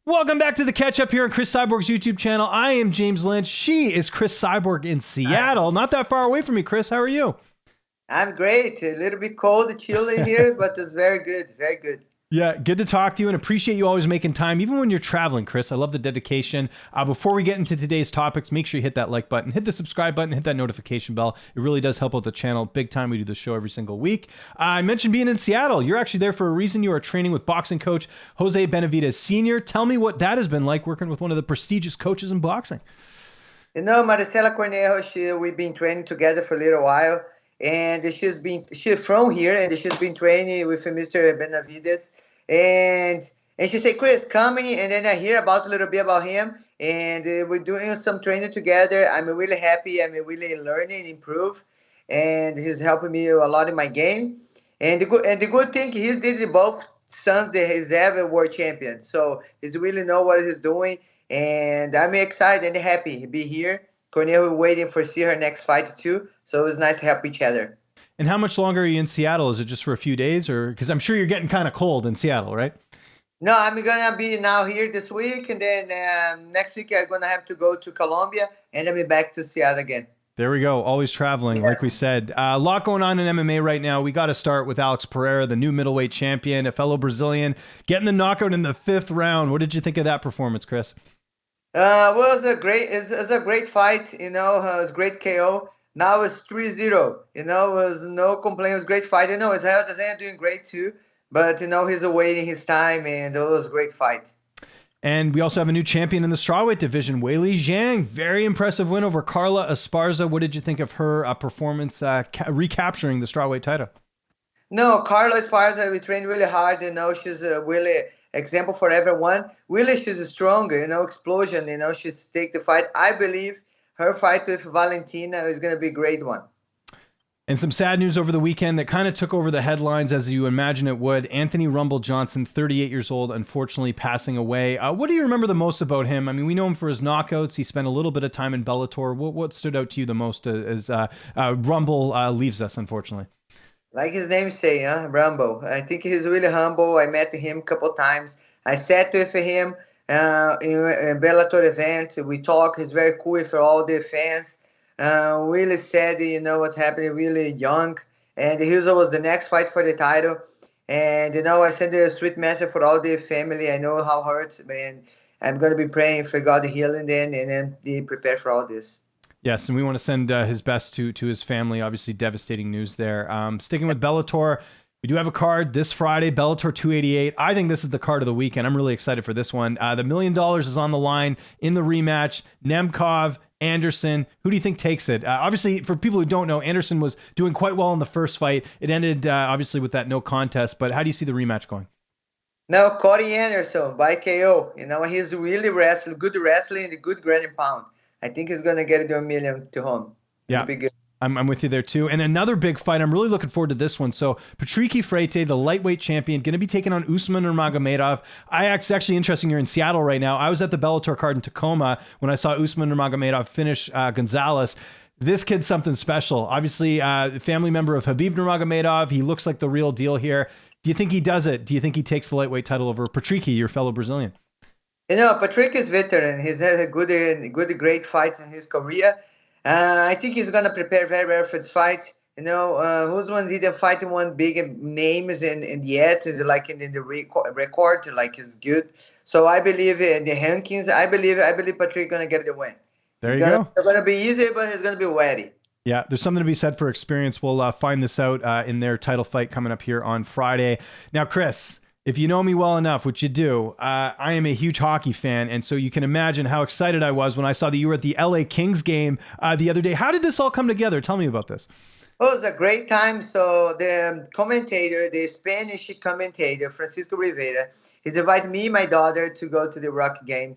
Welcome back to the catch up here on Cris Cyborg's YouTube channel. I am James Lynch. She is Cris Cyborg in Seattle, not that far away from me. Cris, how are you? I'm great. A little bit cold, chilly here, but it's very good. Very good. Yeah, good to talk to you and appreciate you always making time, even when you're traveling, Cris. I love the dedication. Before we get into today's topics, make sure you hit that like button, hit the subscribe button, hit that notification bell. It really does help out the channel big time. We do the show every single week. I mentioned being in Seattle. You're actually there for a reason. You are training with boxing coach Jose Benavidez Sr. Tell me what that has been like working with one of the prestigious coaches in boxing. You know, Maricela Cornejo, we've been training together for a little while, and she's from here, and she's been training with Mr. Benavidez. And she said, Cris, come in, and then I hear about a little bit about him, and we're doing some training together. I'm really happy. I'm really learning, improve, and he's helping me a lot in my game. And the good thing, he's did both sons that he's ever world champion, so he's really know what he's doing, and I'm excited and happy to be here. Cornejo waiting for see her next fight too, so it's nice to help each other. And how much longer are you in Seattle? Is it just for a few days, or because I'm sure you're getting kind of cold in Seattle, right? No, I'm gonna be now here this week, and then next week I'm gonna have to go to Colombia, and then be back to Seattle again. There we go. Always traveling, like we said. A lot going on in MMA right now. We got to start with Alex Pereira, the new middleweight champion, a fellow Brazilian, getting the knockout in the 5th round. What did you think of that performance, Cris? Well, it's a great fight. You know, it was great KO. Now it's 3-0. You know, it was no complaint. It was a great fight. You know, Adesanya doing great too. But, you know, he's awaiting his time, and it was a great fight. And we also have a new champion in the strawweight division, Weili Zhang. Very impressive win over Carla Esparza. What did you think of her performance recapturing the strawweight title? No, Carla Esparza, we trained really hard. You know, she's a really example for everyone. Really, she's strong, you know, explosion. You know, she's take the fight. I believe her fight with Valentina is going to be a great one. And some sad news over the weekend that kind of took over the headlines, as you imagine it would. Anthony Rumble Johnson, 38 years old, unfortunately passing away. What do you remember the most about him? I mean, we know him for his knockouts. He spent a little bit of time in Bellator. What stood out to you the most as Rumble leaves us, unfortunately? Like his name say, Rumble. I think he's really humble. I met him a couple times. I sat with him in a Bellator event. We talked. He's very cool for all the fans. Really sad, you know, what's happening, really young. And his was the next fight for the title. And, you know, I sent a sweet message for all the family. I know how hurts, and I'm going to be praying for God healing them and then be prepared for all this. Yes, and we want to send his best to his family. Obviously, devastating news there. Sticking with Bellator, we do have a card this Friday, Bellator 288. I think this is the card of the weekend. I'm really excited for this one. The $1 million is on the line in the rematch. Nemkov, Anderson, who do you think takes it? Obviously, for people who don't know, Anderson was doing quite well in the first fight. It ended, obviously, with that no contest. But how do you see the rematch going? No, Cody Anderson by KO. You know, he's really good wrestling, and a good ground and pound. I think he's going to get it to $1 million to home. Yeah. It'll be good. I'm with you there too. And another big fight. I'm really looking forward to this one. So Patricky, the lightweight champion, going to be taking on Usman Nurmagomedov. It's actually interesting. You're in Seattle right now. I was at the Bellator card in Tacoma when I saw Usman Nurmagomedov finish Gonzalez. This kid's something special. Obviously, family member of Khabib Nurmagomedov. He looks like the real deal here. Do you think he does it? Do you think he takes the lightweight title over Patricky, your fellow Brazilian? You know, Patrick is veteran. He's had a great fights in his career. I think he's gonna prepare very well for this fight. You know, Usman didn't fight one big names in yet. Is like in the record, like is good. So I believe in the rankings. I believe Patrick gonna get the win. There you go. It's gonna be easy, but it's gonna be ready. Yeah, there's something to be said for experience. We'll find this out in their title fight coming up here on Friday. Now, Cris, if you know me well enough, which you do, I am a huge hockey fan, and so you can imagine how excited I was when I saw that you were at the LA Kings game the other day. How did this all come together? Tell me about this. Oh, it was a great time. So the commentator, the Spanish commentator, Francisco Rivera, he's invited me and my daughter to go to the Rock game.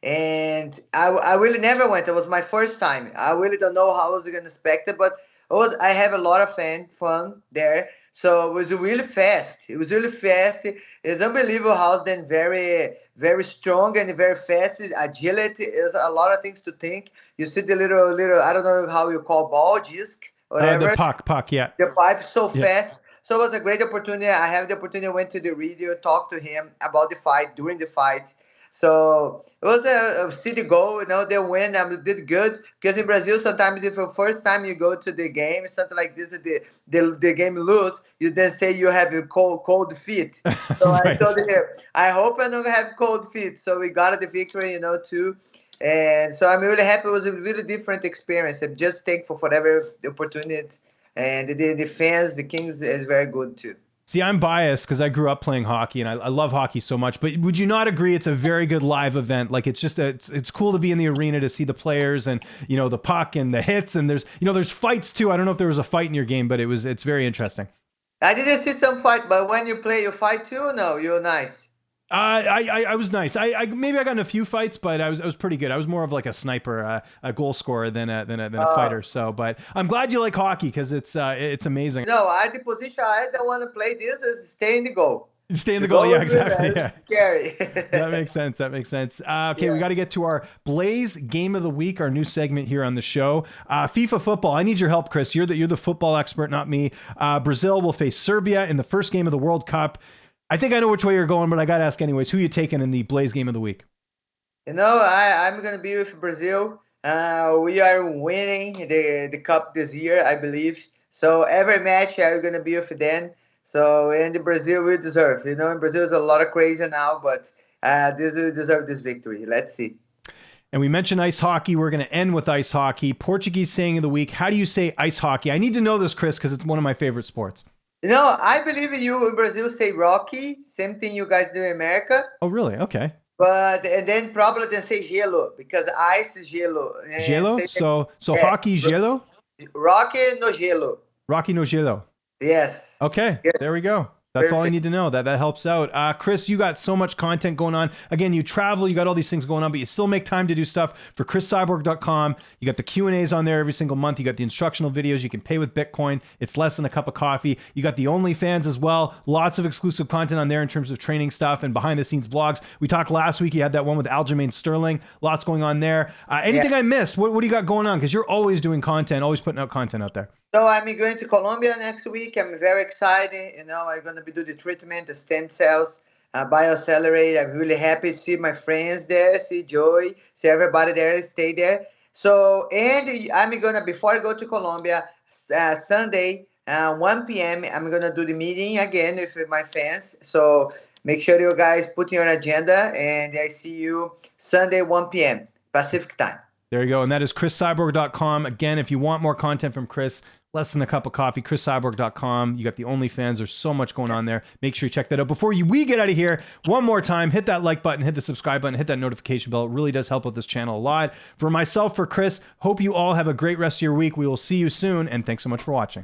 And I really never went. It was my first time. I really don't know how I was going to expect it, but I have a lot of fun there. So it was really fast. It was really fast. It's unbelievable how it's then very, very strong and very fast. Agility is a lot of things to think. You see the little, I don't know how you call ball, disc, whatever. The puck, yeah. The pipe so fast. So it was a great opportunity. I have the opportunity, went to the radio, talked to him about the fight, during the fight. So it was a city goal, they win, I did good. Because in Brazil, sometimes if the first time you go to the game, something like this, the game lose, you then say you have a cold feet. So I Right. told him, I hope I don't have cold feet. So we got the victory, too. And so I'm really happy. It was a really different experience. I'm just thankful for every opportunity. And the fans, the Kings is very good too. See, I'm biased because I grew up playing hockey and I love hockey so much. But would you not agree it's a very good live event? Like it's just it's cool to be in the arena to see the players and the puck and the hits and there's fights too. I don't know if there was a fight in your game, but it's very interesting. I didn't see some fight, but when you play, you fight too. No, you're nice. I was nice. I maybe I got in a few fights, but I was pretty good. I was more of like a sniper, a goal scorer than a fighter. So, but I'm glad you like hockey because it's amazing. No, the position I don't want to play this is stay in the goal. Stay in the goal, yeah, exactly. Yeah. Scary. That makes sense. Okay, yeah. We got to get to our Blaze Game of the Week, our new segment here on the show. FIFA football. I need your help, Chris. You're the football expert, not me. Brazil will face Serbia in the first game of the World Cup. I think I know which way you're going, but I got to ask anyways. Who are you taking in the Blaze Game of the Week? I'm going to be with Brazil. We are winning the cup this year, I believe. So every match I'm going to be with them. So in the Brazil we deserve. In Brazil is a lot of crazy now, but we deserve this victory. Let's see. And we mentioned ice hockey. We're going to end with ice hockey. Portuguese saying of the week. How do you say ice hockey? I need to know this, Chris, because it's one of my favorite sports. I believe you in Brazil say Rocky. Same thing you guys do in America. Oh, really? Okay. And then probably they say gelo because ice is gelo. Gelo? So hockey gelo? Rocky no gelo. Rocky no gelo. Yes. Okay. Yes. There we go. That's all I need to know. That helps out. Chris, you got so much content going on. Again, you travel, you got all these things going on, but you still make time to do stuff for CrisCyborg.com. You got the Q&As on there every single month. You got the instructional videos. You can pay with Bitcoin. It's less than a cup of coffee. You got the OnlyFans as well. Lots of exclusive content on there in terms of training stuff and behind the scenes blogs. We talked last week. You had that one with Aljamain Sterling. Lots going on there. Anything I missed? What do you got going on? Because you're always doing content, always putting out content out there. So I'm going to Colombia next week. I'm very excited. I'm going to do the treatment, the stem cells, BioAccelerate. I'm really happy to see my friends there, see Joey, see everybody there, stay there. So, and I'm going to, before I go to Colombia, Sunday, 1 p.m., I'm going to do the meeting again with my fans. So make sure you guys put in your agenda, and I see you Sunday, 1 p.m. Pacific time. There you go. And that is CrisCyborg.com. Again, if you want more content from Chris, less than a cup of coffee, CrisCyborg.com. You got the OnlyFans. There's so much going on there. Make sure you check that out. Before we get out of here, one more time, hit that like button, hit the subscribe button, hit that notification bell. It really does help with this channel a lot. For myself, for Chris, hope you all have a great rest of your week. We will see you soon, and thanks so much for watching.